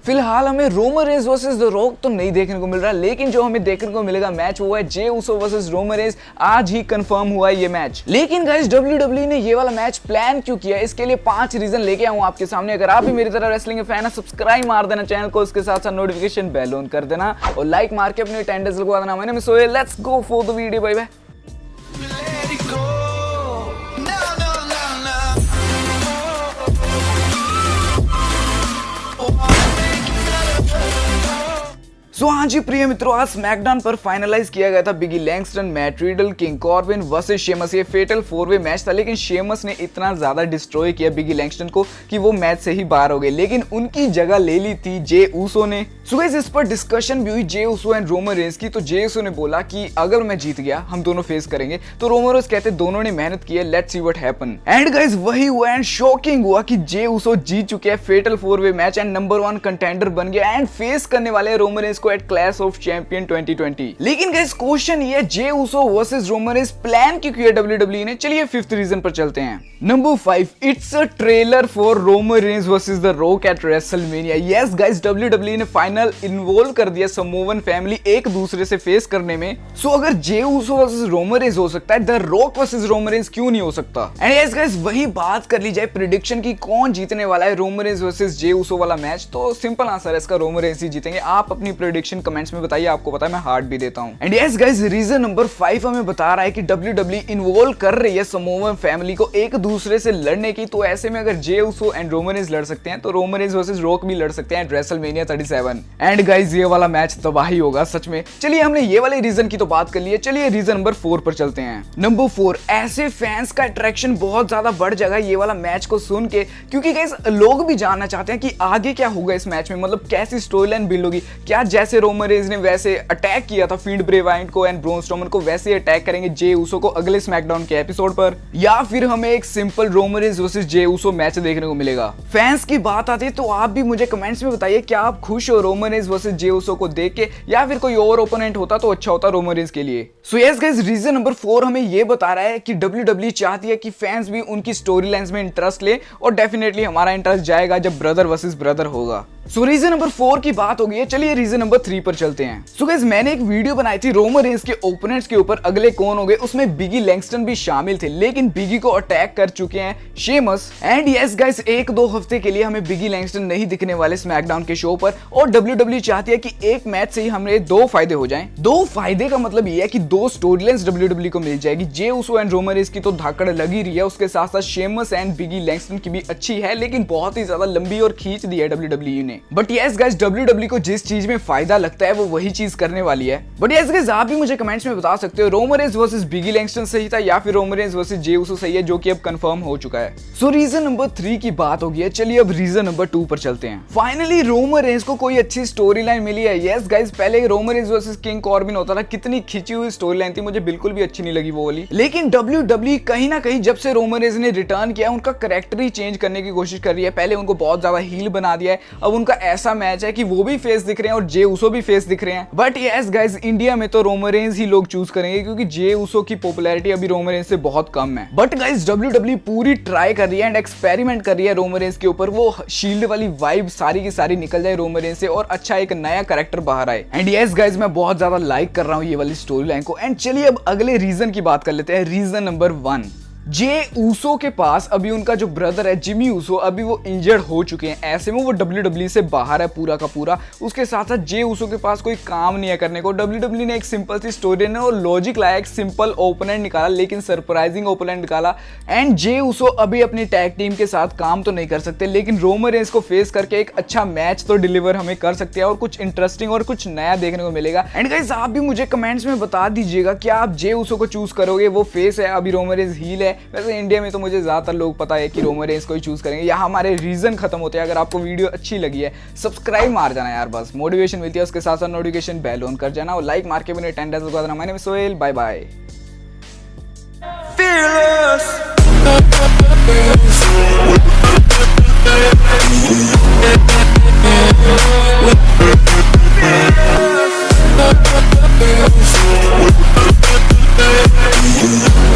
फिलहाल हमें Roman Reigns versus the rock तो नहीं देखने को मिल रहा, लेकिन जो हमें देखने को मिलेगा मैच वो है जे उसो वर्सेस रोमन रेंस। आज ही कंफर्म हुआ है ये मैच। लेकिन गाइस WWE ने ये वाला मैच प्लान क्यों किया, इसके लिए 5 रीजन लेके आऊं आपके सामने। अगर आप भी मेरी तरह रेसलिंग के फैन है, सब्सक्राइब मार देना चैनल को, उसके साथ साथ नोटिफिकेशन बेल ऑन कर देना और लाइक मार के अपनी अटेंडेंस लगवा देना। मैंने Sohail, let's go for the video. Bye bye. हाँ जी प्रिय मित्रों, आज स्मैकडाउन पर फाइनलाइज किया गया था Big E Langston, Matt Riddle, King Corbin versus Sheamus. ये फेटल 4-वे मैच था, लेकिन शेमस ने इतना ज्यादा डिस्ट्रॉय किया बिगी लैंगस्टन को कि वो मैच से ही बाहर हो गए। लेकिन उनकी जगह ले ली थी जे उसो ने। सो गाइस, इस पर डिस्कशन भी हुई जे उसो एंड रोमन रेंस की। तो जे उसो ने बोला कि अगर मैं जीत गया हम दोनों फेस करेंगे। तो रोमन रेंस कहते दोनों ने मेहनत की है, let's see what happen. And guys वही हुआ एंड शॉकिंग हुआ कि जे उसो जीत चुके हैं फेटल 4-वे मैच एंड नंबर 1 कंटेंडर बन गया एंड फेस करने वाले रोमन रेंस को एट क्लैश ऑफ चैंपियन 2020। लेकिन गाइस क्वेश्चन ये, Jey Uso versus Roman Reigns plan क्यों किया WWE ने? चलिए 5th रीजन पर चलते हैं। Number 5, it's a trailer for Roman Reigns versus the rock eight WrestleMania. Yes guys, WWE ने फाइनल इन्वॉल्व कर दिया समोवन फैमिली एक दूसरे से फेस करने में। सो अगर जे उसो वर्सेस रोमन रेंस हो सकता है, the rock versus Roman Reigns क्यों नहीं हो सकता? एंड यस गाइस, वही बात कर ली जाए प्रेडिक्शन की कौन जीतने वाला है रोमन रेंस वर्सेस जे उसो वाला मैच, तो सिंपल आंसर है इसका, रोमन रेंस ही जीतेंगे। आप अपनी प्रेडिक्शन कमेंट्स में बताइए, आपको पता है मैं हार्ट भी देता हूं। And yes guys, reason number 5 हमें बता रहा है कि WWE इन्वॉल्व कर रही है समोवन फैमिली को एक दूसरे से लड़ने की। तो ऐसे में अगर जे उसो एंड रोमन रेंस लड़ सकते हैं, तो रोमन रेंस वर्सेस रॉक भी लड़ सकते हैं एट रेसलमेनिया 37। एंड गाइस, ये वाला मैच तबाही होगा सच में। चलिए, हमने ये वाले रीजन की तो बात कर ली है, चलिए रीजन नंबर 4 पर चलते हैं। नंबर 4, ऐसे फैंस का अट्रैक्शन बहुत ज्यादा बढ़ जाएगा ये वाला मैच को सुन के, क्योंकि गाइस लोग भी जानना चाहते हैं कि आगे क्या होगा इस मैच में, मतलब कैसी स्टोरी लाइन बिल्ड होगी। क्या जैसे रोमन रेंस ने वैसे अटैक किया था फील्ड ब्रे वाइट को एंड ब्रॉन स्ट्रोमन को, वैसे अटैक करेंगे जे उसो को अगले स्मैकडाउन के एपिसोड पर, या फिर हमें एक सिंपल रोमन रेंस वर्सेस जे उसो मैच देखने को मिलेगा? फैंस की बात आती है तो आप भी मुझे कमेंट्स में बताइए, क्या आप खुश हो रोमन रेंस वर्सेस जे उसो को देख के, या फिर कोई और ओपोनेंट होता तो अच्छा होता रोमन रेंस के लिए? So yes guys, reason number 4 हमें ये बता रहा है कि WWE चाहती है कि फैंस भी उनकी स्टोरी लाइंस में इंटरेस्ट ले, और डेफिनेटली हमारा इंटरेस्ट जाएगा जब ब्रदर वर्सेस ब्रदर होगा। सो रीजन नंबर 4 की बात हो गई है, चलिए रीजन नंबर 3 पर चलते हैं। सो गाइस, मैंने एक वीडियो बनाई थी रोमन रेंस के ओपोनेंट्स के ऊपर, अगले कौन हो गए, उसमें बिगी लैंगस्टन भी शामिल थे, लेकिन बिगी को अटैक कर चुके हैं शेमस। एंड यस गाइस, 1-2 हफ्ते के लिए हमें बिगी लैंगस्टन नहीं दिखने वाले स्मैकडाउन के शो पर, और WWE चाहती है कि एक मैच से ही हमें 2 फायदे हो जाएं। 2 फायदे का मतलब ये है कि 2 स्टोरी लाइंस WWE को मिल जाएगी। जे उसो एंड रोमन रेंस की तो धाकड़ लगी रही है, उसके साथ साथ शेमस एंड बिगी लैंगस्टन की भी अच्छी है, लेकिन बहुत ही ज्यादा लंबी और खींच दी है WWE ने। बट यस गाइस, WWE को जिस चीज में फायदा लगता है वो वही चीज करने वाली है। बट यस गाइस, आप भी मुझे कमेंट्स में बता सकते हो रोमन रेंस वर्सेस बिगी लैंगस्टन सही था या फिर रोमन रेंस वर्सेस जे उसो सही है, जो कि अब कंफर्म हो चुका है। सो रीजन नंबर 3 की बात हो गई है, चलिए अब रीजन नंबर 2 पर चलते हैं। फाइनली रोमन रेंस को कोई अच्छी स्टोरी लाइन मिली है। यस गाइस, पहले Roman Reigns versus king Corbin होता था, कितनी खिंची हुई स्टोरी लाइन थी, मुझे बिल्कुल भी अच्छी नहीं लगी वो वाली। लेकिन WWE कहीं ना कहीं जब से रोमन रेंस ने रिटर्न किया, उनका कैरेक्टर ही चेंज करने की कोशिश कर रही है। पहले उनको बहुत ज्यादा हील बना दिया है, अब उनका ऐसा मैच है कि वो भी फेस दिख रहे हैं और जे उसो भी फेस दिख रहे हैं। बट यस गाइस, इंडिया में तो रोमन रेंस ही लोग चूज करेंगे, क्योंकि जे उसो की पॉपुलैरिटी अभी रोमन रेंस से बहुत कम है। बट गाइस, WWE पूरी ट्राई कर रही है एंड एक्सपेरिमेंट कर रही है रोमन रेंस के ऊपर, वो शील्ड वाली वाइब सारी की सारी निकल जाए रोमन रेंस से और अच्छा एक नया कैरेक्टर बाहर आए। एंड यस गाइस, मैं बहुत ज्यादा लाइक कर रहा हूं ये वाली स्टोरी लाइन को। एंड चलिए अब अगले रीजन की बात कर लेते हैं। रीजन नंबर 1, जे उसो के पास अभी उनका जो ब्रदर है जिमी उसो, अभी वो इंजर्ड हो चुके हैं, ऐसे में वो WWE से बाहर है पूरा का पूरा। उसके साथ साथ जे उसो के पास कोई काम नहीं है करने को। WWE ने एक सिंपल सी स्टोरी ने और लॉजिक लाया, एक सिंपल ओपोनेंट निकाला, लेकिन सरप्राइजिंग ओपोनेंट निकाला। एंड जे उसो अभी अपनी टैग टीम के साथ काम तो नहीं कर सकते, लेकिन रोमन रेंस को फेस करके एक अच्छा मैच तो डिलीवर हमें कर सकते हैं और कुछ इंटरेस्टिंग और कुछ नया देखने को मिलेगा। एंड गाइस, आप भी मुझे कमेंट्स में बता दीजिएगा, क्या आप जे उसो को चूज करोगे? वो फेस है, अभी रोमन रेंस हील है। वैसे इंडिया में तो मुझे ज्यादातर लोग पता है कि रोमन रेंस को ही चूज करेंगे। यहाँ हमारे रीजन खत्म होते हैं। अगर आपको वीडियो अच्छी लगी है, सब्सक्राइब मार जाना यार, बस मोटिवेशन मिलती है। उसके साथ साथ नोटिफिकेशन बेल ऑन कर जाना और लाइक मार के मेरे अटेंडेंस लगा देना। My name is Sohail, bye bye.